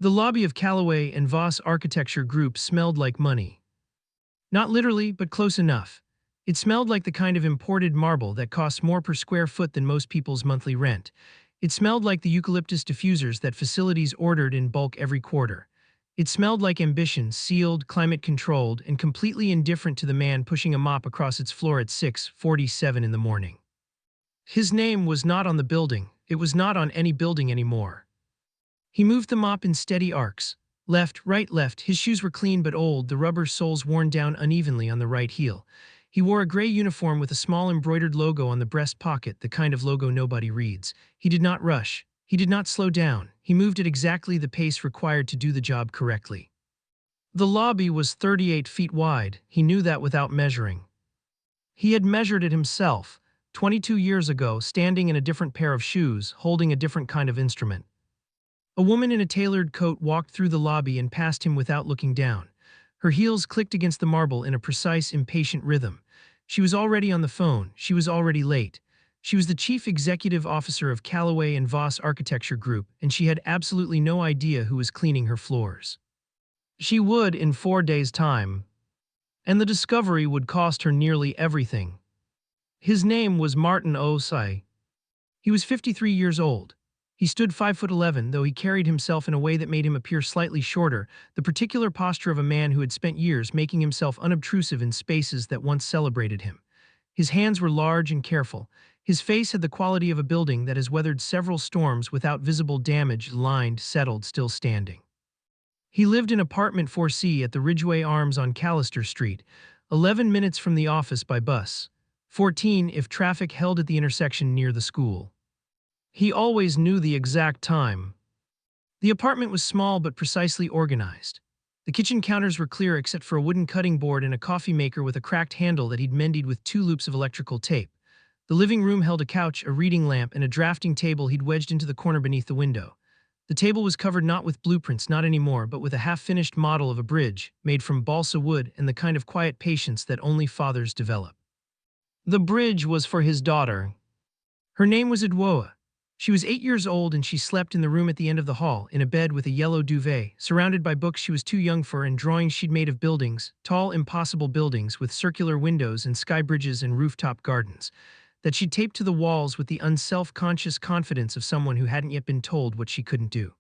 The lobby of Calloway and Voss Architecture Group smelled like money. Not literally, but close enough. It smelled like the kind of imported marble that costs more per square foot than most people's monthly rent. It smelled like the eucalyptus diffusers that facilities ordered in bulk every quarter. It smelled like ambition, sealed, climate-controlled, and completely indifferent to the man pushing a mop across its floor at 6:47 in the morning. His name was not on the building. It was not on any building anymore. He moved the mop in steady arcs. Left, right, left. His shoes were clean but old, the rubber soles worn down unevenly on the right heel. He wore a gray uniform with a small embroidered logo on the breast pocket, the kind of logo nobody reads. He did not rush. He did not slow down. He moved at exactly the pace required to do the job correctly. The lobby was 38 feet wide. He knew that without measuring. He had measured it himself, 22 years ago, standing in a different pair of shoes, holding a different kind of instrument. A woman in a tailored coat walked through the lobby and passed him without looking down. Her heels clicked against the marble in a precise, impatient rhythm. She was already on the phone. She was already late. She was the chief executive officer of Calloway and Voss Architecture Group, and she had absolutely no idea who was cleaning her floors. She would in 4 days' time, and the discovery would cost her nearly everything. His name was Martin Osai. He was 53 years old. He stood 5'11", though he carried himself in a way that made him appear slightly shorter, the particular posture of a man who had spent years making himself unobtrusive in spaces that once celebrated him. His hands were large and careful. His face had the quality of a building that has weathered several storms without visible damage, lined, settled, still standing. He lived in apartment 4C at the Ridgeway Arms on Callister Street, 11 minutes from the office by bus, 14 if traffic held at the intersection near the school. He always knew the exact time. The apartment was small but precisely organized. The kitchen counters were clear except for a wooden cutting board and a coffee maker with a cracked handle that he'd mended with 2 loops of electrical tape. The living room held a couch, a reading lamp, and a drafting table he'd wedged into the corner beneath the window. The table was covered not with blueprints, not anymore, but with a half-finished model of a bridge, made from balsa wood and the kind of quiet patience that only fathers develop. The bridge was for his daughter. Her name was Edwoa. She was 8 years old and she slept in the room at the end of the hall, in a bed with a yellow duvet, surrounded by books she was too young for and drawings she'd made of buildings, tall, impossible buildings with circular windows and sky bridges and rooftop gardens, that she'd taped to the walls with the unself-conscious confidence of someone who hadn't yet been told what she couldn't do.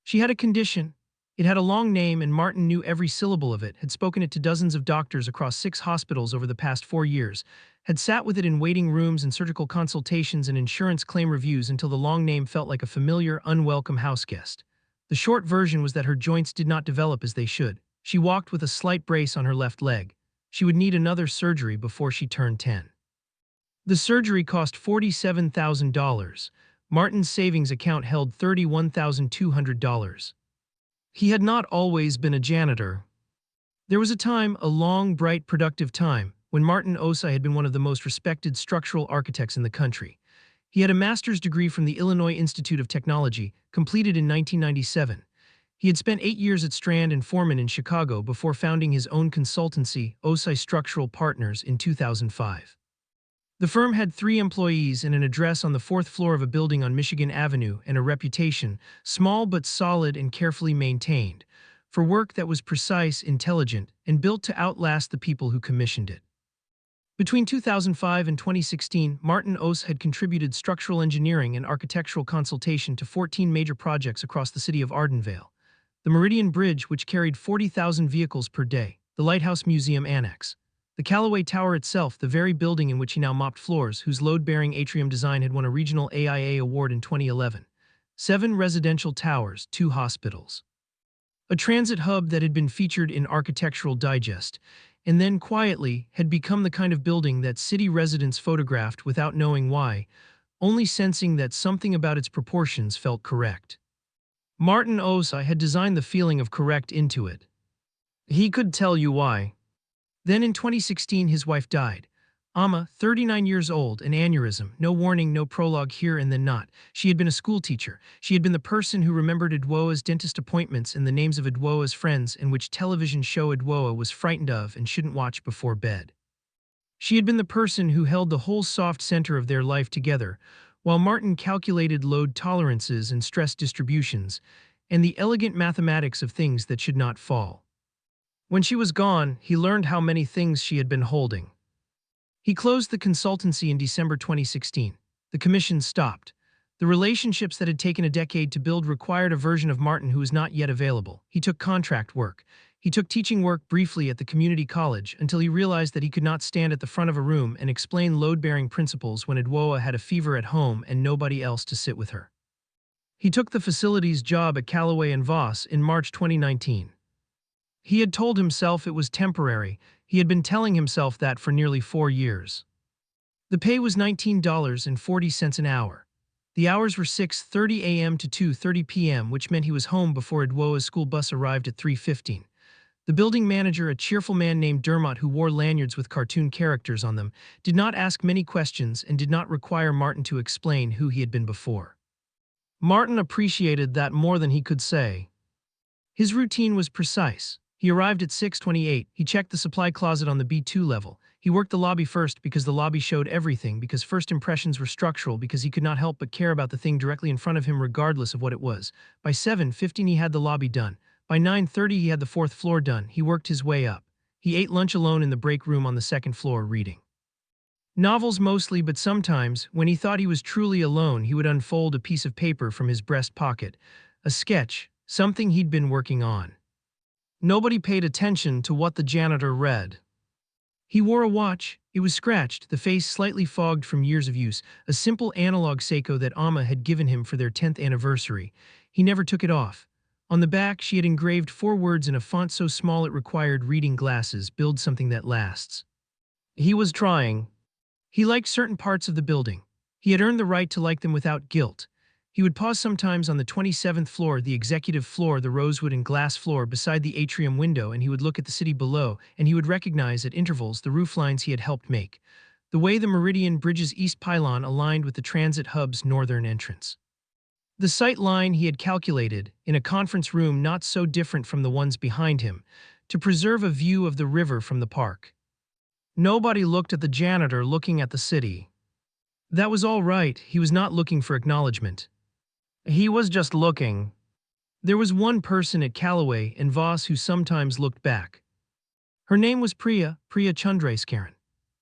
She had a condition. It had a long name and Martin knew every syllable of it, had spoken it to dozens of doctors across 6 hospitals over the past 4 years, had sat with it in waiting rooms and surgical consultations and insurance claim reviews until the long name felt like a familiar, unwelcome houseguest. The short version was that her joints did not develop as they should. She walked with a slight brace on her left leg. She would need another surgery before she turned 10. The surgery cost $47,000. Martin's savings account held $31,200. He had not always been a janitor. There was a time, a long, bright, productive time, when Martin Osai had been one of the most respected structural architects in the country. He had a master's degree from the Illinois Institute of Technology, completed in 1997. He had spent 8 years at Strand and Foreman in Chicago before founding his own consultancy, Osai Structural Partners, in 2005. The firm had 3 employees and an address on the 4th floor of a building on Michigan Avenue and a reputation, small but solid and carefully maintained, for work that was precise, intelligent, and built to outlast the people who commissioned it. Between 2005 and 2016, Martin Osai had contributed structural engineering and architectural consultation to 14 major projects across the city of Ardenvale. The Meridian Bridge, which carried 40,000 vehicles per day, the Lighthouse Museum Annex, the Calloway Tower itself, the very building in which he now mopped floors, whose load-bearing atrium design had won a regional AIA award in 2011, 7 residential towers, 2 hospitals, a transit hub that had been featured in Architectural Digest, and then quietly had become the kind of building that city residents photographed without knowing why, only sensing that something about its proportions felt correct. Martin Osai had designed the feeling of correct into it. He could tell you why. Then in 2016 his wife died. Amma, 39 years old, an aneurysm, no warning, no prologue, here and then not. She had been a school teacher. She had been the person who remembered Edwoa's dentist appointments and the names of Edwoa's friends and which television show Edwoa was frightened of and shouldn't watch before bed. She had been the person who held the whole soft center of their life together, while Martin calculated load tolerances and stress distributions, and the elegant mathematics of things that should not fall. When she was gone, he learned how many things she had been holding. He closed the consultancy in December 2016. The commission stopped. The relationships that had taken a decade to build required a version of Martin who was not yet available. He took contract work. He took teaching work briefly at the community college until he realized that he could not stand at the front of a room and explain load-bearing principles when Edwoa had a fever at home and nobody else to sit with her. He took the facilities job at Calloway Voss in March 2019. He had told himself it was temporary. He had been telling himself that for nearly 4 years. The pay was $19.40 an hour. The hours were 6:30 a.m. to 2:30 p.m., which meant he was home before Edwoa's school bus arrived at 3:15. The building manager, a cheerful man named Dermot who wore lanyards with cartoon characters on them, did not ask many questions and did not require Martin to explain who he had been before. Martin appreciated that more than he could say. His routine was precise. He arrived at 6:28. He checked the supply closet on the B2 level. He worked the lobby first because the lobby showed everything, because first impressions were structural, because he could not help but care about the thing directly in front of him regardless of what it was. By 7:15 he had the lobby done. By 9:30 he had the 4th floor done. He worked his way up. He ate lunch alone in the break room on the 2nd floor reading novels mostly, but sometimes, when he thought he was truly alone, he would unfold a piece of paper from his breast pocket. A sketch, something he'd been working on. Nobody paid attention to what the janitor read. He wore a watch. It was scratched, the face slightly fogged from years of use, a simple analog Seiko that Amma had given him for their 10th anniversary. He never took it off. On the back, she had engraved 4 words in a font so small it required reading glasses: build something that lasts. He was trying. He liked certain parts of the building. He had earned the right to like them without guilt. He would pause sometimes on the 27th floor, the executive floor, the rosewood and glass floor beside the atrium window, and he would look at the city below, and he would recognize at intervals the roof lines he had helped make. The way the Meridian Bridge's east pylon aligned with the transit hub's northern entrance. The sight line he had calculated, in a conference room not so different from the ones behind him, to preserve a view of the river from the park. Nobody looked at the janitor looking at the city. That was all right. He was not looking for acknowledgement. He was just looking. There was one person at Calloway Voss who sometimes looked back. Her name was Priya Chandrasekharan.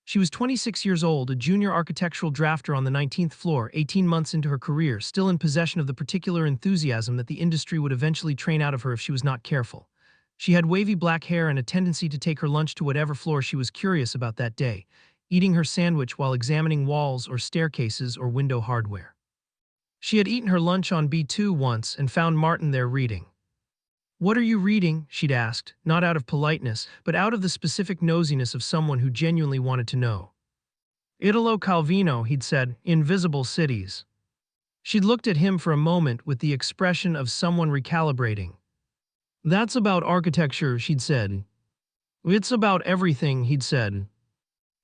She was 26 years old, a junior architectural drafter on the 19th floor, 18 months into her career, still in possession of the particular enthusiasm that the industry would eventually train out of her if she was not careful. She had wavy black hair and a tendency to take her lunch to whatever floor she was curious about that day, eating her sandwich while examining walls or staircases or window hardware. She had eaten her lunch on B2 once and found Martin there reading. "What are you reading?" she'd asked, not out of politeness, but out of the specific nosiness of someone who genuinely wanted to know. "Italo Calvino," he'd said, "Invisible Cities." She'd looked at him for a moment with the expression of someone recalibrating. "That's about architecture," she'd said. "It's about everything," he'd said.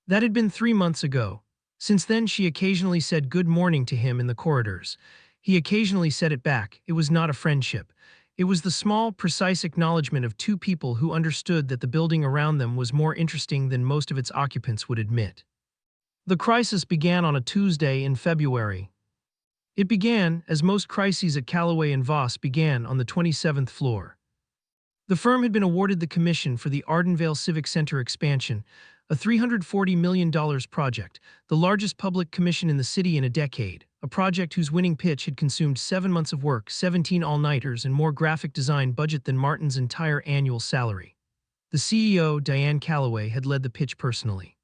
That had been 3 months ago. Since then she occasionally said good morning to him in the corridors. He occasionally said it back. It was not a friendship. It was the small, precise acknowledgement of 2 people who understood that the building around them was more interesting than most of its occupants would admit. The crisis began on a Tuesday in February. It began, as most crises at Calloway Voss began, on the 27th floor. The firm had been awarded the commission for the Ardenvale Civic Center expansion, a $340 million project, the largest public commission in the city in a decade, a project whose winning pitch had consumed 7 months of work, 17 all-nighters, and more graphic design budget than Martin's entire annual salary. The CEO, Diane Calloway, had led the pitch personally.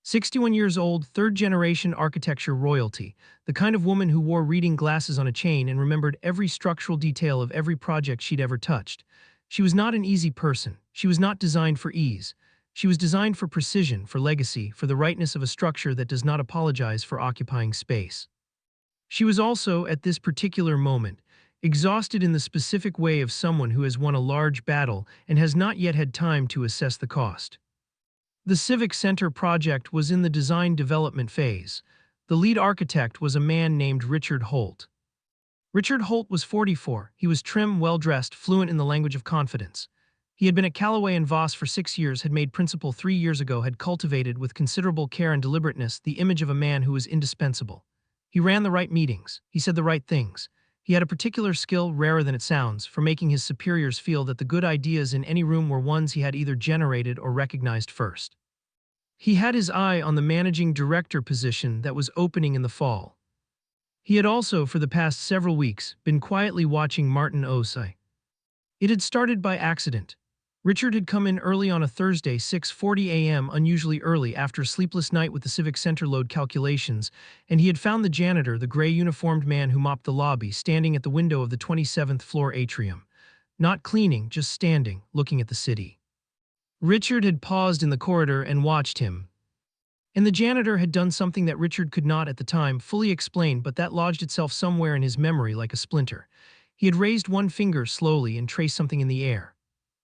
61 years old, third-generation architecture royalty, the kind of woman who wore reading glasses on a chain and remembered every structural detail of every project she'd ever touched. She was not an easy person. She was not designed for ease. She was designed for precision, for legacy, for the rightness of a structure that does not apologize for occupying space. She was also, at this particular moment, exhausted in the specific way of someone who has won a large battle and has not yet had time to assess the cost. The Civic Center project was in the design development phase. The lead architect was a man named Richard Holt. Richard Holt was 44. He was trim, well-dressed, fluent in the language of confidence. He had been at Calloway Voss for 6 years, had made principal 3 years ago, had cultivated with considerable care and deliberateness the image of a man who was indispensable. He ran the right meetings. He said the right things. He had a particular skill, rarer than it sounds, for making his superiors feel that the good ideas in any room were ones he had either generated or recognized first. He had his eye on the managing director position that was opening in the fall. He had also, for the past several weeks, been quietly watching Martin Osei. It had started by accident. Richard had come in early on a Thursday, 6:40 a.m., unusually early after a sleepless night with the Civic Center load calculations, and he had found the janitor, the gray uniformed man who mopped the lobby, standing at the window of the 27th floor atrium. Not cleaning, just standing, looking at the city. Richard had paused in the corridor and watched him. And the janitor had done something that Richard could not at the time fully explain, but that lodged itself somewhere in his memory like a splinter. He had raised one finger slowly and traced something in the air.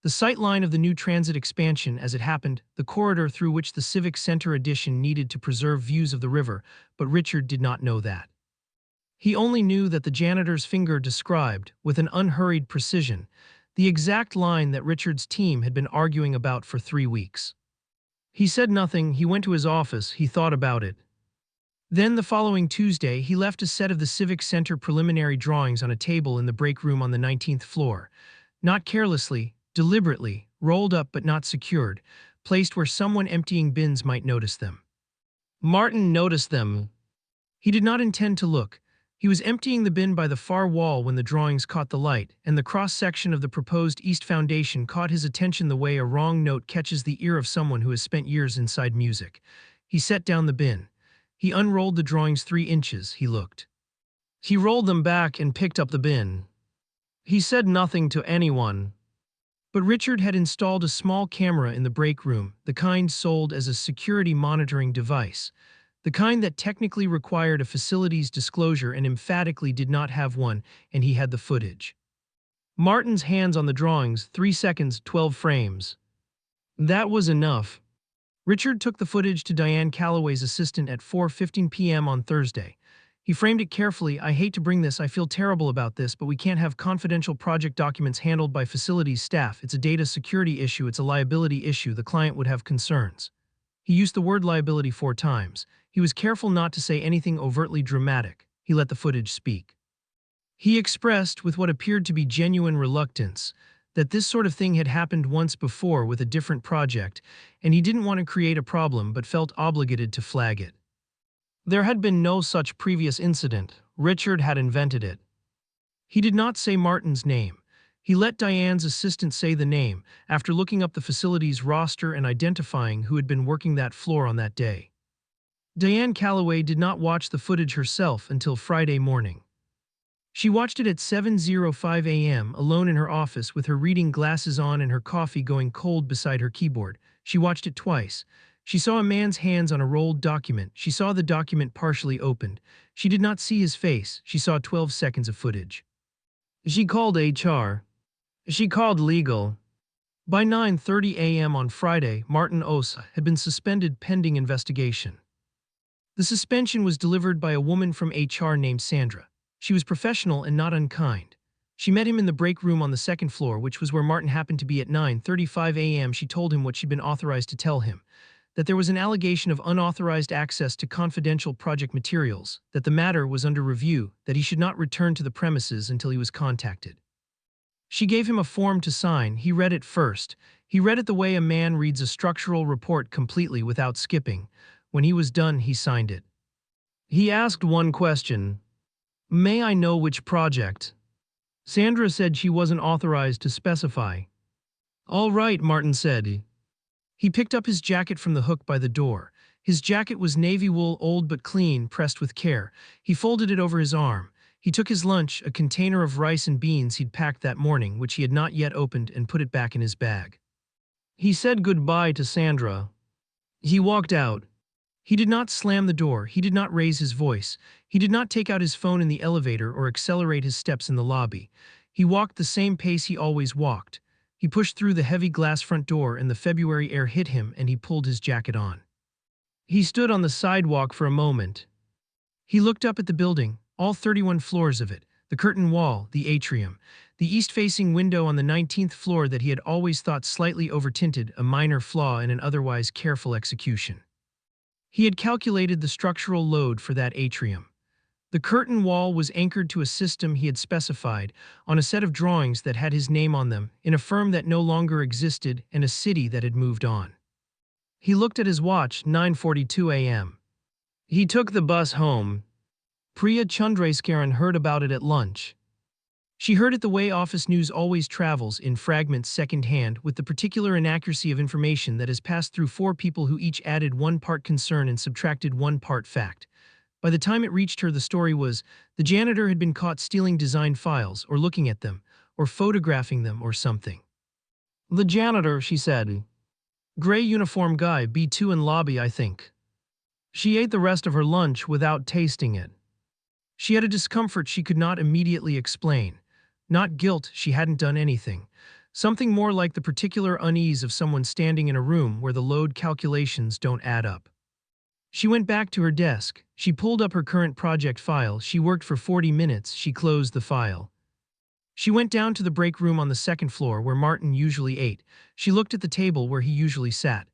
The sight line of the new transit expansion, as it happened, the corridor through which the Civic Center addition needed to preserve views of the river, but Richard did not know that. He only knew that the janitor's finger described, with an unhurried precision, the exact line that Richard's team had been arguing about for 3 weeks. He said nothing, he went to his office, he thought about it. Then the following Tuesday, he left a set of the Civic Center preliminary drawings on a table in the break room on the 19th floor. Not carelessly, deliberately, rolled up but not secured, placed where someone emptying bins might notice them. Martin noticed them. He did not intend to look. He was emptying the bin by the far wall when the drawings caught the light, and the cross-section of the proposed east foundation caught his attention the way a wrong note catches the ear of someone who has spent years inside music. He set down the bin. He unrolled the drawings 3 inches, he looked. He rolled them back and picked up the bin. He said nothing to anyone. But Richard had installed a small camera in the break room, the kind sold as a security monitoring device. The kind that technically required a facilities disclosure and emphatically did not have one, and he had the footage. Martin's hands on the drawings, 3 seconds, 12 frames. That was enough. Richard took the footage to Diane Calloway's assistant at 4:15 p.m. on Thursday. He framed it carefully. I hate to bring this, I feel terrible about this, but we can't have confidential project documents handled by facilities staff. It's a data security issue, it's a liability issue, the client would have concerns. He used the word liability 4 times. He was careful not to say anything overtly dramatic. He let the footage speak. He expressed, with what appeared to be genuine reluctance, that this sort of thing had happened once before with a different project, and he didn't want to create a problem but felt obligated to flag it. There had been no such previous incident. Richard had invented it. He did not say Martin's name. He let Diane's assistant say the name, after looking up the facility's roster and identifying who had been working that floor on that day. Diane Calloway did not watch the footage herself until Friday morning. She watched it at 7:05 a.m., alone in her office with her reading glasses on and her coffee going cold beside her keyboard. She watched it twice. She saw a man's hands on a rolled document. She saw the document partially opened. She did not see his face. She saw 12 seconds of footage. She called HR. She called legal. By 9:30 a.m. on Friday, Martin Osei had been suspended pending investigation. The suspension was delivered by a woman from HR named Sandra. She was professional and not unkind. She met him in the break room on the 2nd floor, which was where Martin happened to be at 9:35 a.m. She told him what she'd been authorized to tell him, that there was an allegation of unauthorized access to confidential project materials, that the matter was under review, that he should not return to the premises until he was contacted. She gave him a form to sign. He read it first. He read it the way a man reads a structural report completely without skipping. When he was done, he signed it. He asked one question. May I know which project? Sandra said she wasn't authorized to specify. All right, Martin said. He picked up his jacket from the hook by the door. His jacket was navy wool, old but clean, pressed with care. He folded it over his arm. He took his lunch, a container of rice and beans he'd packed that morning, which he had not yet opened, and put it back in his bag. He said goodbye to Sandra. He walked out. He did not slam the door. He did not raise his voice. He did not take out his phone in the elevator or accelerate his steps in the lobby. He walked the same pace he always walked. He pushed through the heavy glass front door and the February air hit him and he pulled his jacket on. He stood on the sidewalk for a moment. He looked up at the building, all 31 floors of it, the curtain wall, the atrium, the east-facing window on the 19th floor that he had always thought slightly over-tinted, a minor flaw in an otherwise careful execution. He had calculated the structural load for that atrium. The curtain wall was anchored to a system he had specified, on a set of drawings that had his name on them, in a firm that no longer existed and a city that had moved on. He looked at his watch, 9:42 a.m. He took the bus home. Priya Chandrasekaran heard about it at lunch. She heard it the way office news always travels, in fragments second-hand, with the particular inaccuracy of information that has passed through four people who each added one part concern and subtracted one part fact. By the time it reached her, the story was, the janitor had been caught stealing design files, or looking at them, or photographing them, or something. The janitor, she said. Gray uniform guy, B2 in lobby, I think. She ate the rest of her lunch without tasting it. She had a discomfort she could not immediately explain. Not guilt, she hadn't done anything. Something more like the particular unease of someone standing in a room where the load calculations don't add up. She went back to her desk. She pulled up her current project file. She worked for 40 minutes. She closed the file. She went down to the break room on the second floor where Martin usually ate. She looked at the table where he usually sat.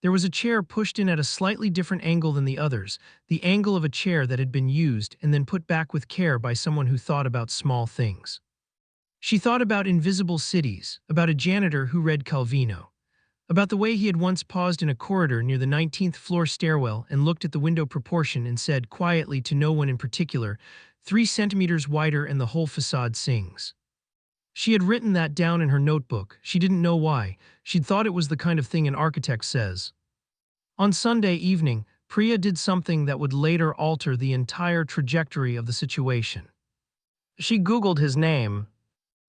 There was a chair pushed in at a slightly different angle than the others, the angle of a chair that had been used and then put back with care by someone who thought about small things. She thought about invisible cities, about a janitor who read Calvino, about the way he had once paused in a corridor near the 19th floor stairwell and looked at the window proportion and said quietly to no one in particular, 3 centimeters wider and the whole facade sings. She had written that down in her notebook. She didn't know why. She'd thought it was the kind of thing an architect says. On Sunday evening, Priya did something that would later alter the entire trajectory of the situation. She Googled his name.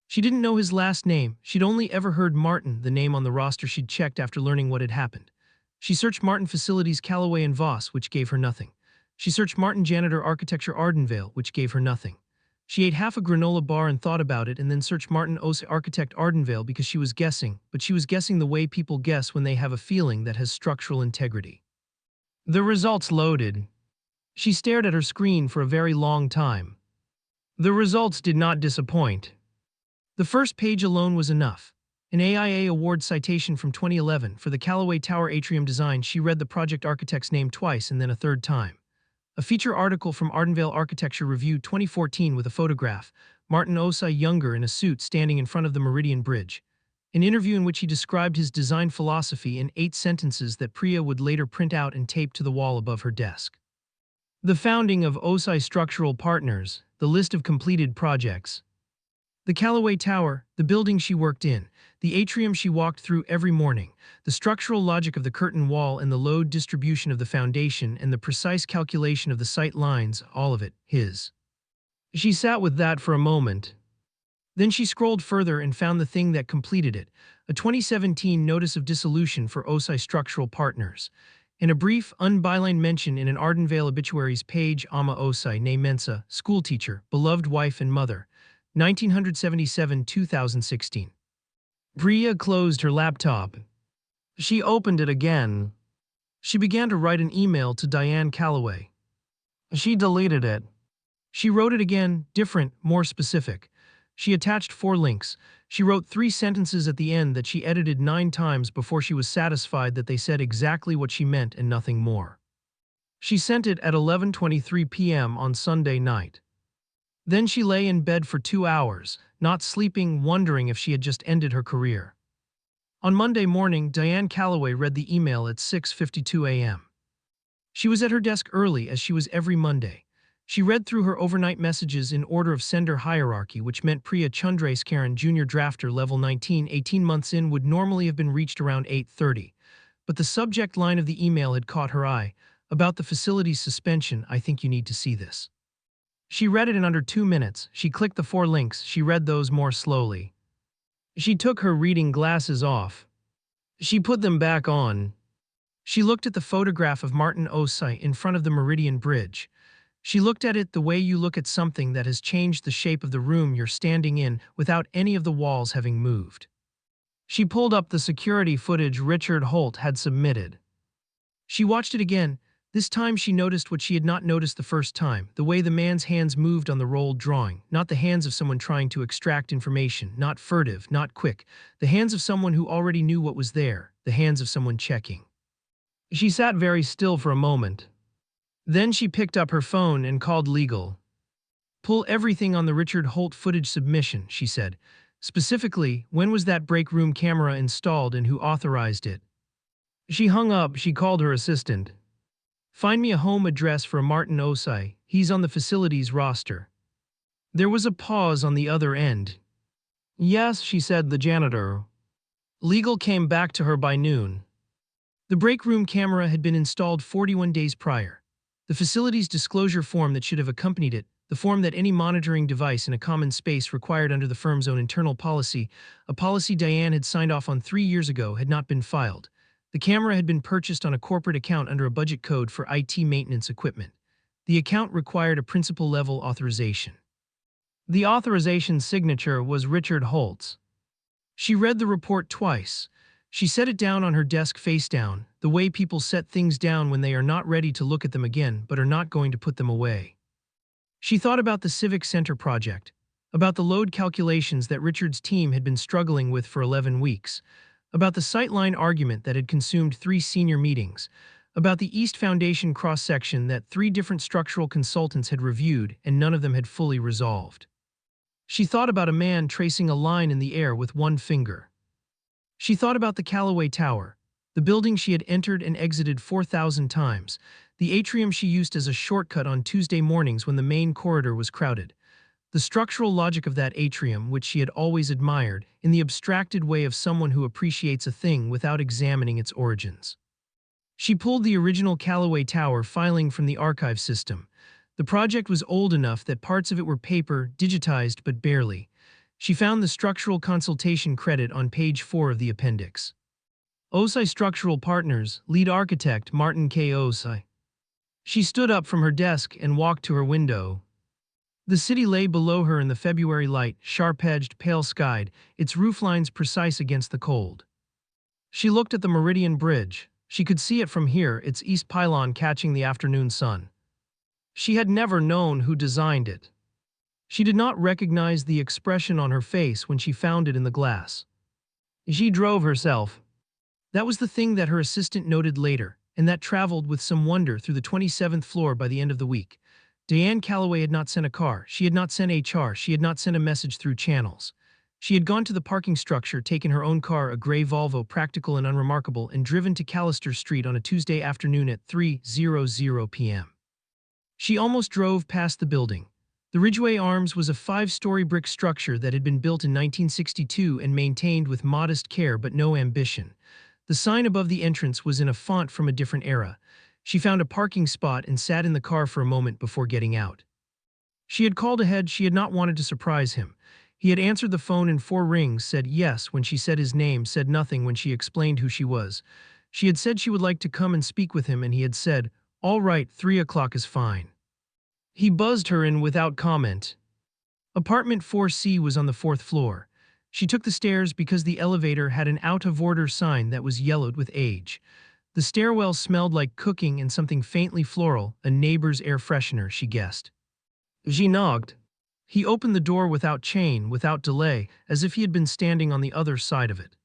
She didn't know his last name. She'd only ever heard Martin, the name on the roster she'd checked after learning what had happened. She searched Martin Facilities Calloway and Voss, which gave her nothing. She searched Martin Janitor Architecture Ardenvale, which gave her nothing. She ate half a granola bar and thought about it and then searched Martin Ose Architect Ardenvale because she was guessing, but she was guessing the way people guess when they have a feeling that has structural integrity. The results loaded. She stared at her screen for a very long time. The results did not disappoint. The first page alone was enough. An AIA award citation from 2011 for the Calloway Tower atrium design. She read the project architect's name twice and then a third time. A feature article from Ardenvale Architecture Review 2014 with a photograph, Martin Osai younger in a suit standing in front of the Meridian Bridge. An interview in which he described his design philosophy in 8 sentences that Priya would later print out and tape to the wall above her desk. The founding of Osai Structural Partners, the list of completed projects. The Calloway Tower, the building she worked in, the atrium she walked through every morning, the structural logic of the curtain wall and the load distribution of the foundation and the precise calculation of the sight lines, all of it, his. She sat with that for a moment. Then she scrolled further and found the thing that completed it, a 2017 notice of dissolution for Osai Structural Partners, and a brief, unbylined mention in an Ardenvale obituaries page. Amma Osai, née Mensa, schoolteacher, beloved wife and mother, 1977-2016. Priya closed her laptop. She opened it again. She began to write an email to Diane Calloway. She deleted it. She wrote it again, different, more specific. She attached 4 links. She wrote 3 sentences at the end that she edited 9 times before she was satisfied that they said exactly what she meant and nothing more. She sent it at 11:23 p.m. on Sunday night. Then she lay in bed for 2 hours, not sleeping, wondering if she had just ended her career. On Monday morning, Diane Calloway read the email at 6:52 a.m. She was at her desk early, as she was every Monday. She read through her overnight messages in order of sender hierarchy, which meant Priya Chandrasekaran, junior drafter level 19, 18 months in, would normally have been reached around 8:30. But the subject line of the email had caught her eye. About the facility's suspension, I think you need to see this. She read it in under 2 minutes. She clicked the 4 links. She read those more slowly. She took her reading glasses off. She put them back on. She looked at the photograph of Martin Osai in front of the Meridian Bridge. She looked at it the way you look at something that has changed the shape of the room you're standing in without any of the walls having moved. She pulled up the security footage Richard Holt had submitted. She watched it again. This time she noticed what she had not noticed the first time, the way the man's hands moved on the rolled drawing, not the hands of someone trying to extract information, not furtive, not quick, the hands of someone who already knew what was there, the hands of someone checking. She sat very still for a moment. Then she picked up her phone and called legal. Pull everything on the Richard Holt footage submission, she said. Specifically, when was that break room camera installed and who authorized it? She hung up. She called her assistant. Find me a home address for Martin Osai. He's on the facilities roster. There was a pause on the other end. Yes, she said, the janitor. Legal came back to her by noon. The break room camera had been installed 41 days prior. The facility's disclosure form that should have accompanied it, the form that any monitoring device in a common space required under the firm's own internal policy, a policy Diane had signed off on 3 years ago, had not been filed. The camera had been purchased on a corporate account under a budget code for IT maintenance equipment. The account required a principal-level authorization. The authorization's signature was Richard Holt's. She read the report twice. She set it down on her desk face down, the way people set things down when they are not ready to look at them again but are not going to put them away. She thought about the Civic Center project, about the load calculations that Richard's team had been struggling with for 11 weeks, about the sightline argument that had consumed 3 senior meetings, about the East Foundation cross-section that 3 different structural consultants had reviewed and none of them had fully resolved. She thought about a man tracing a line in the air with one finger. She thought about the Calloway Tower, the building she had entered and exited 4,000 times, the atrium she used as a shortcut on Tuesday mornings when the main corridor was crowded, the structural logic of that atrium which she had always admired in the abstracted way of someone who appreciates a thing without examining its origins. She pulled the original Calloway Tower filing from the archive system. The project was old enough that parts of it were paper, digitized but barely. She found the structural consultation credit on page 4 of the appendix. Osai Structural Partners, lead architect Martin K. Osai. She stood up from her desk and walked to her window. The city lay below her in the February light, sharp-edged, pale-skied, its rooflines precise against the cold. She looked at the Meridian Bridge. She could see it from here, its east pylon catching the afternoon sun. She had never known who designed it. She did not recognize the expression on her face when she found it in the glass. She drove herself. That was the thing that her assistant noted later, and that traveled with some wonder through the 27th floor by the end of the week. Diane Calloway had not sent a car, she had not sent HR, she had not sent a message through channels. She had gone to the parking structure, taken her own car, a gray Volvo, practical and unremarkable, and driven to Callister Street on a Tuesday afternoon at 3:00 p.m. She almost drove past the building. The Ridgeway Arms was a 5-story brick structure that had been built in 1962 and maintained with modest care but no ambition. The sign above the entrance was in a font from a different era. She found a parking spot and sat in the car for a moment before getting out. She had called ahead. She had not wanted to surprise him. He had answered the phone in 4 rings, said yes when she said his name, said nothing when she explained who she was. She had said she would like to come and speak with him, and he had said, "All right, 3 o'clock is fine." He buzzed her in without comment. Apartment 4C was on the 4th floor. She took the stairs because the elevator had an out-of-order sign that was yellowed with age. The stairwell smelled like cooking and something faintly floral, a neighbor's air freshener, she guessed. She knocked. He opened the door without chain, without delay, as if he had been standing on the other side of it.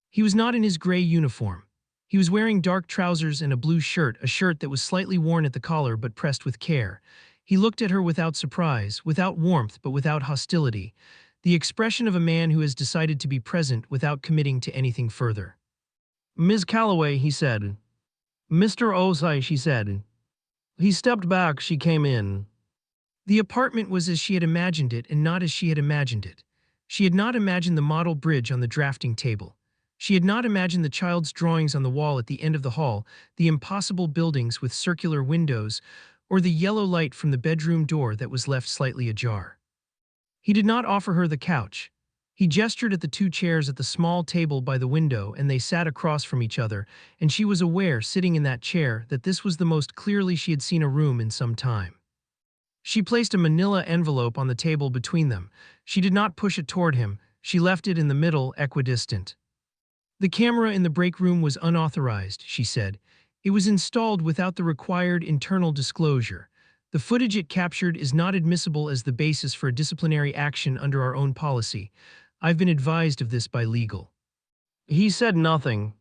He was not in his gray uniform. He was wearing dark trousers and a blue shirt, a shirt that was slightly worn at the collar but pressed with care. He looked at her without surprise, without warmth but without hostility, the expression of a man who has decided to be present without committing to anything further. "Ms. Calloway," he said. "Mr. Osai," she said. He stepped back. She came in. The apartment was as she had imagined it and not as she had imagined it. She had not imagined the model bridge on the drafting table. She had not imagined the child's drawings on the wall at the end of the hall, the impossible buildings with circular windows, or the yellow light from the bedroom door that was left slightly ajar. He did not offer her the couch. He gestured at the 2 chairs at the small table by the window, and they sat across from each other, and she was aware, sitting in that chair, that this was the most clearly she had seen a room in some time. She placed a manila envelope on the table between them. She did not push it toward him. She left it in the middle, equidistant. "The camera in the break room was unauthorized," she said. "It was installed without the required internal disclosure. The footage it captured is not admissible as the basis for a disciplinary action under our own policy. I've been advised of this by legal." He said nothing.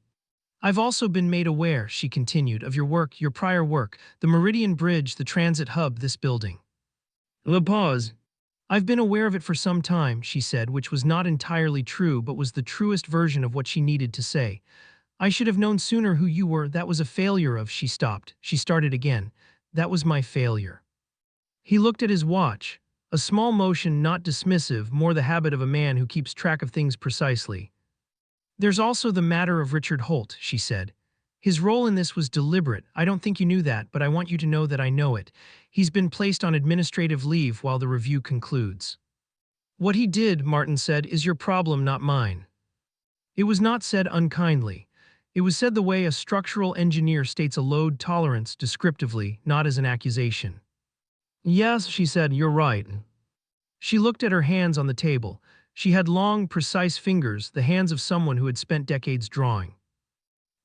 "I've also been made aware," she continued, "of your work, your prior work, the Meridian Bridge, the transit hub, this building." La pause. I've been aware of it for some time, she said, which was not entirely true but was the truest version of what she needed to say. I should have known sooner who you were. That was a failure of. She stopped. She started again. That was my failure. He looked at his watch. A small motion, not dismissive, more the habit of a man who keeps track of things precisely. There's also the matter of Richard Holt, she said. His role in this was deliberate. I don't think you knew that, but I want you to know that I know it. He's been placed on administrative leave while the review concludes. What he did, Martin said, is your problem, not mine. It was not said unkindly. It was said the way a structural engineer states a load tolerance descriptively, not as an accusation. Yes, she said, you're right. She looked at her hands on the table. She had long, precise fingers, the hands of someone who had spent decades drawing.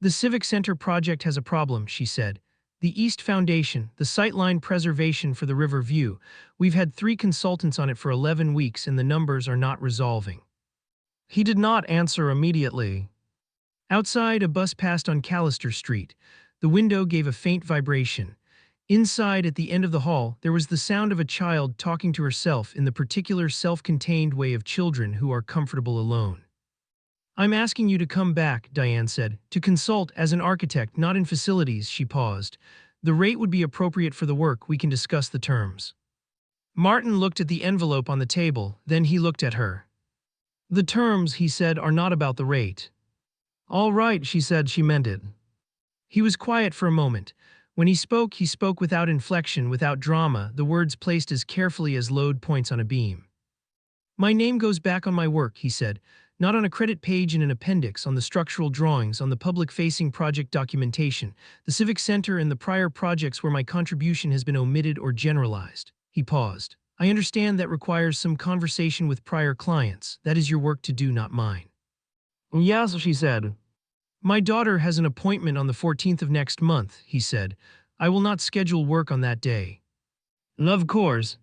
The Civic Center project has a problem, she said. The East Foundation, the sightline preservation for the river view. We've had 3 consultants on it for 11 weeks and the numbers are not resolving. He did not answer immediately. Outside, a bus passed on Callister Street. The window gave a faint vibration. Inside, at the end of the hall, there was the sound of a child talking to herself in the particular self-contained way of children who are comfortable alone. I'm asking you to come back, Diane said, to consult as an architect, not in facilities. She paused. The rate would be appropriate for the work. We can discuss the terms. Martin looked at the envelope on the table, then he looked at her. The terms, he said, are not about the rate. All right, she said, she meant it. He was quiet for a moment. When he spoke without inflection, without drama, the words placed as carefully as load points on a beam. My name goes back on my work, he said, not on a credit page in an appendix, on the structural drawings, on the public-facing project documentation, the Civic Center and the prior projects where my contribution has been omitted or generalized. He paused. I understand that requires some conversation with prior clients. That is your work to do, not mine. Yes, she said. My daughter has an appointment on the 14th of next month, he said. I will not schedule work on that day. Of course.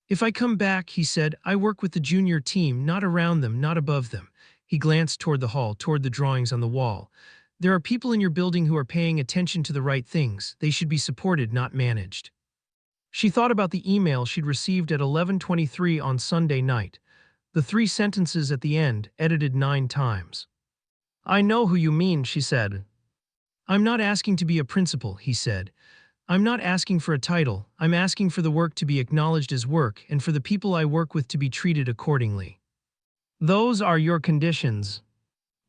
If I come back, he said, I work with the junior team, not around them, not above them. He glanced toward the hall, toward the drawings on the wall. There are people in your building who are paying attention to the right things. They should be supported, not managed. She thought about the email she'd received at 11:23 on Sunday night. The 3 sentences at the end, edited 9 times. I know who you mean, she said. I'm not asking to be a principal, he said. I'm not asking for a title. I'm asking for the work to be acknowledged as work and for the people I work with to be treated accordingly. Those are your conditions.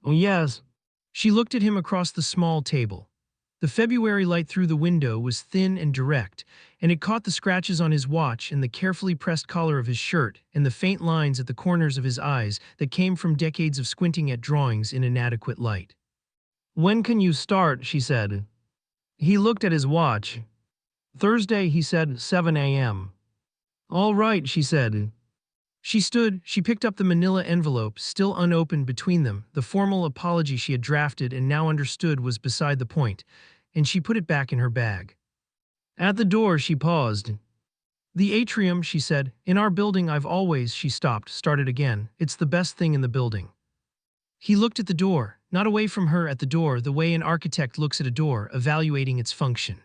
Oh, yes. She looked at him across the small table. The February light through the window was thin and direct, and it caught the scratches on his watch and the carefully pressed collar of his shirt and the faint lines at the corners of his eyes that came from decades of squinting at drawings in inadequate light. When can you start? She said. He looked at his watch. Thursday, he said, 7 a.m. All right, she said. She stood, she picked up the manila envelope, still unopened between them. The formal apology she had drafted and now understood was beside the point, and she put it back in her bag. At the door, she paused. The atrium, she said. In our building I've always, she stopped, started again. It's the best thing in the building. He looked at the door, not away from her, at the door, the way an architect looks at a door, evaluating its function.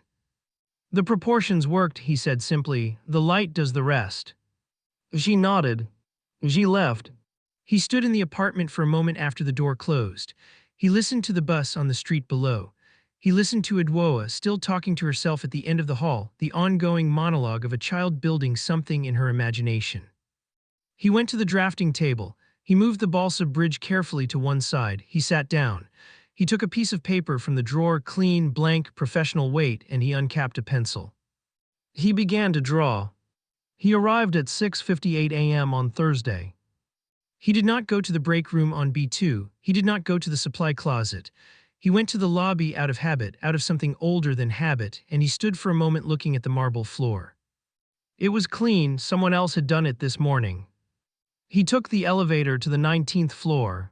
The proportions worked, he said simply. The light does the rest. She nodded. She left. He stood in the apartment for a moment after the door closed. He listened to the bus on the street below. He listened to Edwoa still talking to herself at the end of the hall, the ongoing monologue of a child building something in her imagination. He went to the drafting table. He moved the balsa bridge carefully to one side. He sat down. He took a piece of paper from the drawer, clean, blank, professional weight, and he uncapped a pencil. He began to draw. He arrived at 6:58 a.m. on Thursday. He did not go to the break room on B2. He did not go to the supply closet. He went to the lobby out of habit, out of something older than habit, and he stood for a moment looking at the marble floor. It was clean. Someone else had done it this morning. He took the elevator to the 19th floor.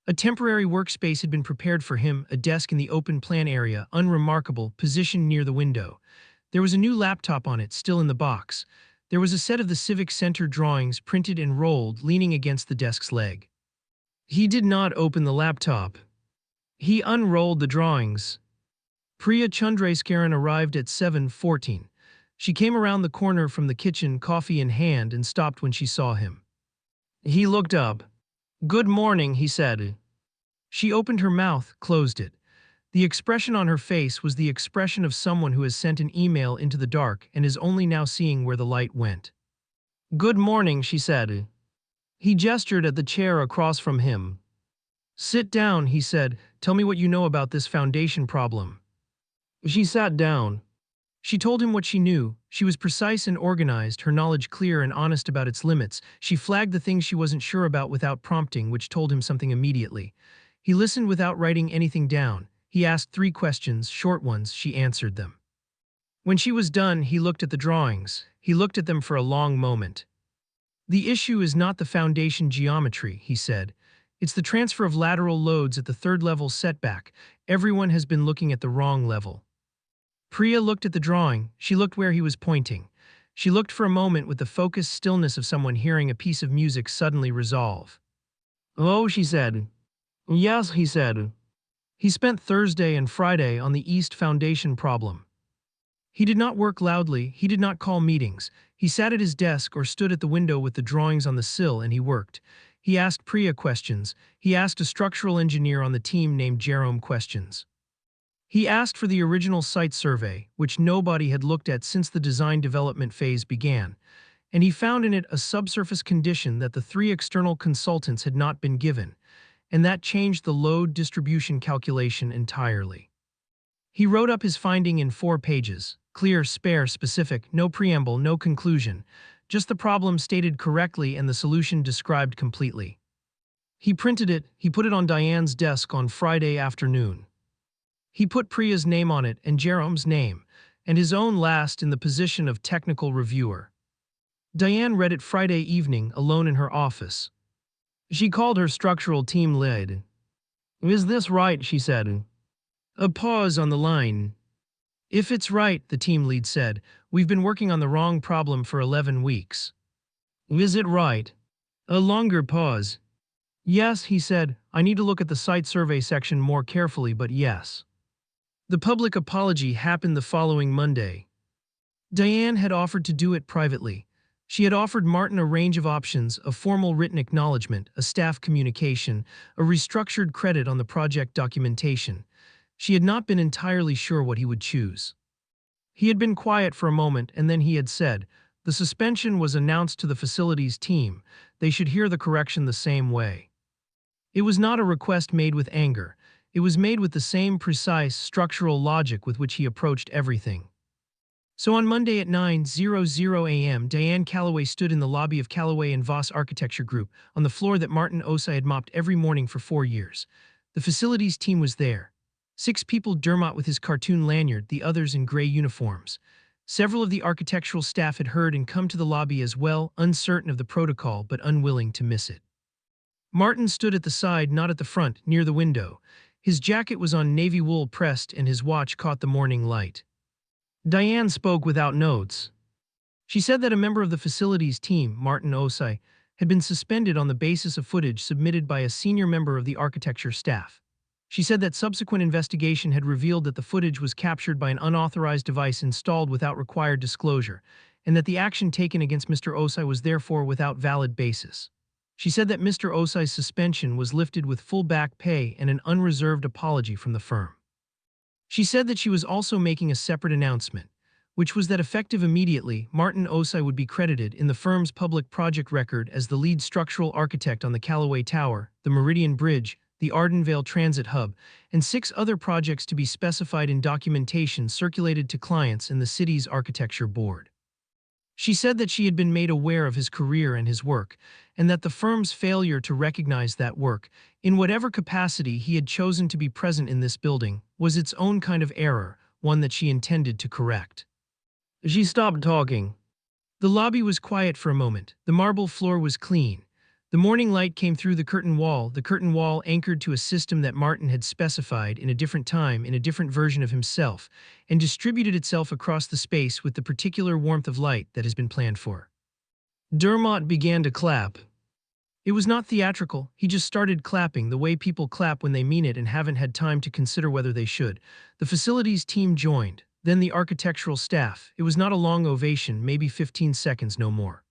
A temporary workspace had been prepared for him, a desk in the open plan area, unremarkable, positioned near the window. There was a new laptop on it, still in the box. There was a set of the Civic Center drawings, printed and rolled, leaning against the desk's leg. He did not open the laptop. He unrolled the drawings. Priya Chandrasekharan arrived at 7:14. She came around the corner from the kitchen, coffee in hand, and stopped when she saw him. He looked up. "Good morning," he said. She opened her mouth, closed it. The expression on her face was the expression of someone who has sent an email into the dark and is only now seeing where the light went. "Good morning," she said. He gestured at the chair across from him. "Sit down," he said. "Tell me what you know about this foundation problem." She sat down. She told him what she knew. She was precise and organized, her knowledge clear and honest about its limits. She flagged the things she wasn't sure about without prompting, which told him something immediately. He listened without writing anything down. He asked 3 questions, short ones. She answered them. When she was done, he looked at the drawings. He looked at them for a long moment. "The issue is not the foundation geometry," he said. "It's the transfer of lateral loads at the 3rd level setback. Everyone has been looking at the wrong level." Priya looked at the drawing. She looked where he was pointing. She looked for a moment with the focused stillness of someone hearing a piece of music suddenly resolve. "Oh," she said. "Yes," he said. He spent Thursday and Friday on the East Foundation problem. He did not work loudly, he did not call meetings. He sat at his desk or stood at the window with the drawings on the sill and he worked. He asked Priya questions. He asked a structural engineer on the team named Jerome questions. He asked for the original site survey, which nobody had looked at since the design development phase began, and he found in it a subsurface condition that the 3 external consultants had not been given, and that changed the load distribution calculation entirely. He wrote up his finding in 4 pages, clear, spare, specific, no preamble, no conclusion, just the problem stated correctly and the solution described completely. He printed it, he put it on Diane's desk on Friday afternoon. He put Priya's name on it and Jerome's name, and his own last in the position of technical reviewer. Diane read it Friday evening, alone in her office. She called her structural team lead. "Is this right?" she said. A pause on the line. "If it's right," the team lead said, "we've been working on the wrong problem for 11 weeks. "Is it right?" A longer pause. "Yes," he said, "I need to look at the site survey section more carefully, but yes." The public apology happened the following Monday. Diane had offered to do it privately. She had offered Martin a range of options, a formal written acknowledgement, a staff communication, a restructured credit on the project documentation. She had not been entirely sure what he would choose. He had been quiet for a moment and then he had said, "The suspension was announced to the facilities team. They should hear the correction the same way." It was not a request made with anger. It was made with the same precise, structural logic with which he approached everything. So on Monday at 9:00 a.m., Diane Calloway stood in the lobby of Calloway Voss Architecture Group, on the floor that Martin Osei had mopped every morning for 4 years. The facilities team was there. 6 people, Dermot with his cartoon lanyard, the others in gray uniforms. Several of the architectural staff had heard and come to the lobby as well, uncertain of the protocol but unwilling to miss it. Martin stood at the side, not at the front, near the window. His jacket was on navy wool pressed and his watch caught the morning light. Diane spoke without notes. She said that a member of the facilities team, Martin Osei, had been suspended on the basis of footage submitted by a senior member of the architecture staff. She said that subsequent investigation had revealed that the footage was captured by an unauthorized device installed without required disclosure, and that the action taken against Mr. Osei was therefore without valid basis. She said that Mr. Osei's suspension was lifted with full back pay and an unreserved apology from the firm. She said that she was also making a separate announcement, which was that effective immediately, Martin Osei would be credited in the firm's public project record as the lead structural architect on the Calloway Tower, the Meridian Bridge, the Ardenvale Transit Hub, and 6 other projects to be specified in documentation circulated to clients in the city's architecture board. She said that she had been made aware of his career and his work, and that the firm's failure to recognize that work, in whatever capacity he had chosen to be present in this building, was its own kind of error, one that she intended to correct. She stopped talking. The lobby was quiet for a moment. The marble floor was clean. The morning light came through the curtain wall anchored to a system that Martin had specified in a different time in a different version of himself, and distributed itself across the space with the particular warmth of light that has been planned for. Dermot began to clap. It was not theatrical, he just started clapping the way people clap when they mean it and haven't had time to consider whether they should. The facilities team joined. then the architectural staff. It was not a long ovation, maybe 15 seconds, no more.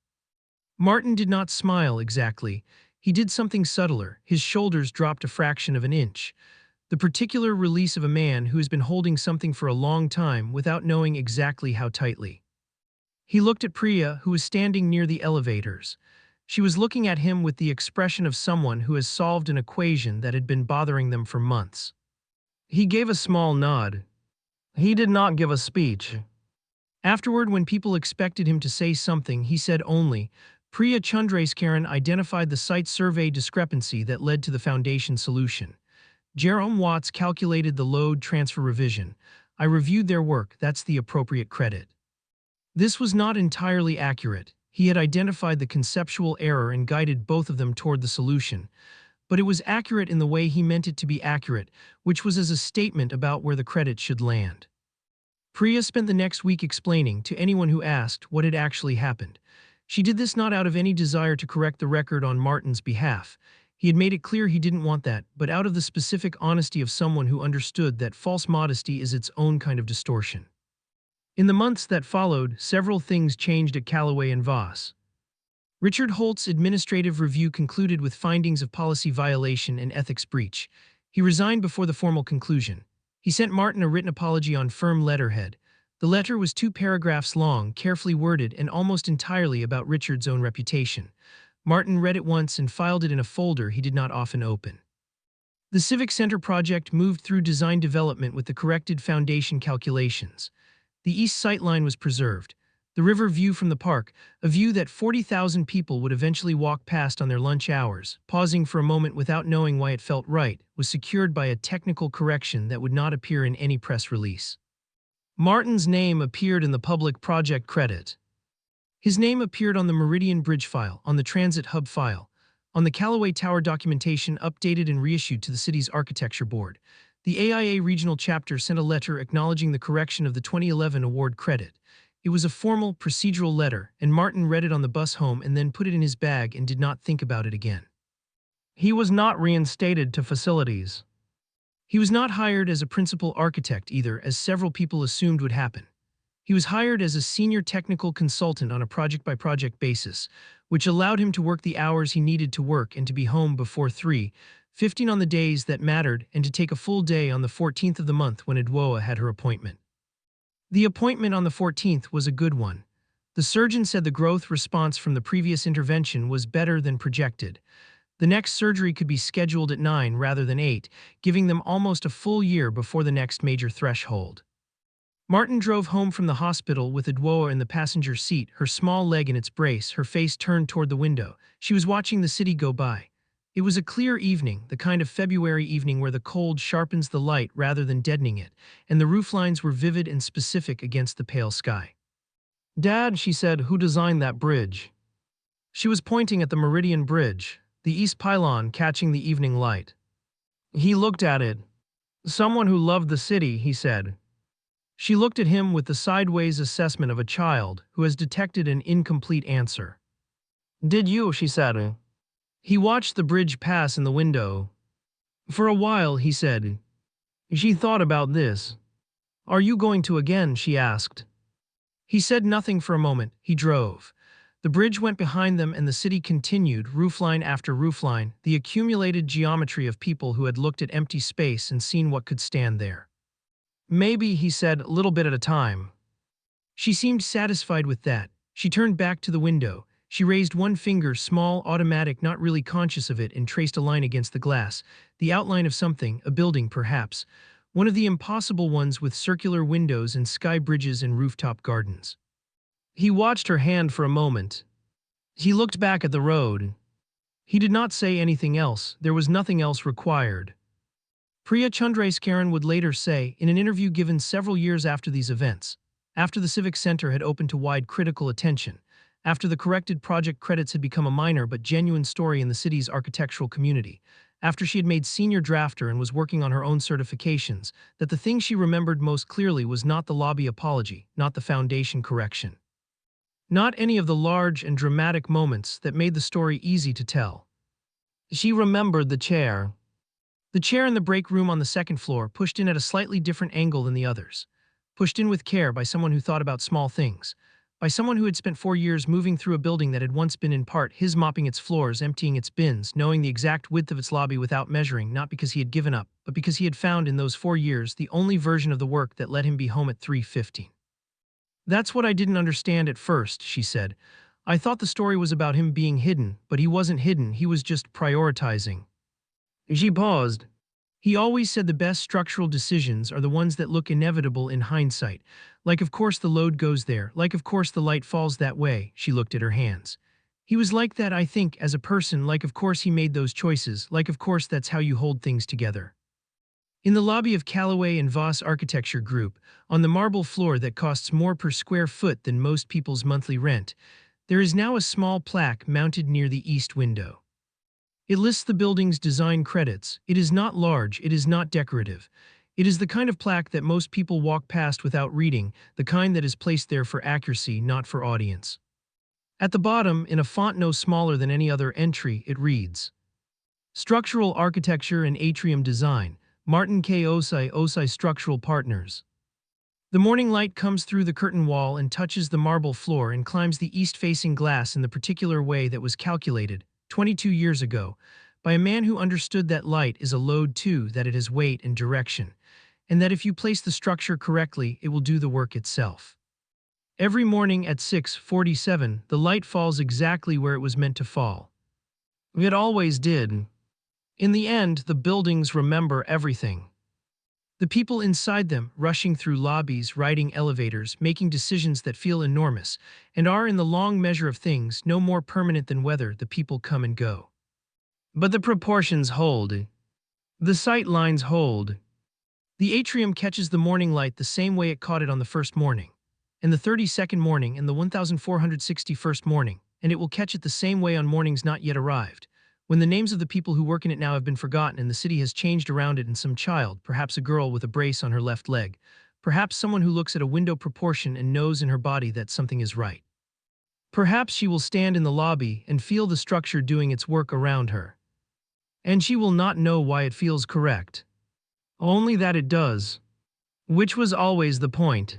Martin did not smile exactly. He did something subtler. His shoulders dropped a fraction of an inch. The particular release of a man who has been holding something for a long time without knowing exactly how tightly. He looked at Priya, who was standing near the elevators. She was looking at him with the expression of someone who has solved an equation that had been bothering them for months. He gave a small nod. He did not give a speech. Afterward, when people expected him to say something, he said only, Priya Chandrasekharan identified the site survey discrepancy that led to the foundation solution. Jerome Watts calculated the load transfer revision. I reviewed their work, that's the appropriate credit. This was not entirely accurate. He had identified the conceptual error and guided both of them toward the solution. But it was accurate in the way he meant it to be accurate, which was as a statement about where the credit should land. Priya spent the next week explaining to anyone who asked what had actually happened. She did this not out of any desire to correct the record on Martin's behalf. He had made it clear he didn't want that, but out of the specific honesty of someone who understood that false modesty is its own kind of distortion. In the months that followed, several things changed at Calloway and Voss. Richard Holt's administrative review concluded with findings of policy violation and ethics breach. He resigned before the formal conclusion. He sent Martin a written apology on firm letterhead. The letter was 2 paragraphs long, carefully worded, and almost entirely about Richard's own reputation. Martin read it once and filed it in a folder he did not often open. The Civic Center project moved through design development with the corrected foundation calculations. The east sightline was preserved. The river view from the park, a view that 40,000 people would eventually walk past on their lunch hours, pausing for a moment without knowing why it felt right, was secured by a technical correction that would not appear in any press release. Martin's name appeared in the public project credit. His name appeared on the Meridian Bridge file, on the Transit Hub file, on the Calloway Tower documentation updated and reissued to the city's architecture board. The AIA regional chapter sent a letter acknowledging the correction of the 2011 award credit. It was a formal, procedural letter, and Martin read it on the bus home and then put it in his bag and did not think about it again. He was not reinstated to facilities. He was not hired as a principal architect either, as several people assumed would happen. He was hired as a senior technical consultant on a project-by-project basis, which allowed him to work the hours he needed to work and to be home before 3:15 on the days that mattered, and to take a full day on the 14th of the month when Edwoa had her appointment. The appointment on the 14th was a good one. The surgeon said the growth response from the previous intervention was better than projected. The next surgery could be scheduled at 9 rather than 8, giving them almost a full year before the next major threshold. Martin drove home from the hospital with Edwoa in the passenger seat, her small leg in its brace, her face turned toward the window. She was watching the city go by. It was a clear evening, the kind of February evening where the cold sharpens the light rather than deadening it, and the rooflines were vivid and specific against the pale sky. "Dad," she said, "who designed that bridge?" She was pointing at the Meridian Bridge, the east pylon catching the evening light. He looked at it. "Someone who loved the city," he said. She looked at him with the sideways assessment of a child who has detected an incomplete answer. "Did you?" she said. He watched the bridge pass in the window. "For a while," he said. She thought about this. "Are you going to again?" she asked. He said nothing for a moment. He drove. The bridge went behind them and the city continued, roofline after roofline, the accumulated geometry of people who had looked at empty space and seen what could stand there. "Maybe," he said, "a little bit at a time." She seemed satisfied with that. She turned back to the window. She raised one finger, small, automatic, not really conscious of it, and traced a line against the glass. The outline of something, a building perhaps. One of the impossible ones with circular windows and sky bridges and rooftop gardens. He watched her hand for a moment. He looked back at the road. He did not say anything else. There was nothing else required. Priya Chandrasekharan would later say, in an interview given several years after these events, after the Civic Center had opened to wide critical attention, after the corrected project credits had become a minor but genuine story in the city's architectural community, after she had made senior drafter and was working on her own certifications, that the thing she remembered most clearly was not the lobby apology, not the foundation correction. Not any of the large and dramatic moments that made the story easy to tell. She remembered the chair. The chair in the break room on the second floor, pushed in at a slightly different angle than the others. pushed in with care by someone who thought about small things, by someone who had spent 4 years moving through a building that had once been in part his, mopping its floors, emptying its bins, knowing the exact width of its lobby without measuring, not because he had given up, but because he had found in those 4 years the only version of the work that let him be home at 3:15. That's what I didn't understand at first, she said. I thought the story was about him being hidden, but he wasn't hidden, he was just prioritizing. She paused. He always said the best structural decisions are the ones that look inevitable in hindsight. Like of course the load goes there, like of course the light falls that way, she looked at her hands. He was like that, I think, as a person, like of course he made those choices, like of course that's how you hold things together. In the lobby of Calloway Voss Architecture Group, on the marble floor that costs more per square foot than most people's monthly rent, there is now a small plaque mounted near the east window. It lists the building's design credits. It is not large, it is not decorative. It is the kind of plaque that most people walk past without reading, the kind that is placed there for accuracy, not for audience. At the bottom, in a font no smaller than any other entry, it reads, Structural Architecture and Atrium Design, Martin K. Osai Structural Partners. The morning light comes through the curtain wall and touches the marble floor and climbs the east-facing glass in the particular way that was calculated, 22 years ago, by a man who understood that light is a load too, that it has weight and direction, and that if you place the structure correctly, it will do the work itself. Every morning at 6:47, the light falls exactly where it was meant to fall. It always did. In the end, the buildings remember everything. The people inside them, rushing through lobbies, riding elevators, making decisions that feel enormous, and are, in the long measure of things, no more permanent than weather, the people come and go. But the proportions hold. The sight lines hold. The atrium catches the morning light the same way it caught it on the first morning, and the 32nd morning, and the 1461st morning, and it will catch it the same way on mornings not yet arrived, when the names of the people who work in it now have been forgotten and the city has changed around it, and some child, perhaps a girl with a brace on her left leg, perhaps someone who looks at a window proportion and knows in her body that something is right. Perhaps she will stand in the lobby and feel the structure doing its work around her. And she will not know why it feels correct. Only that it does. Which was always the point.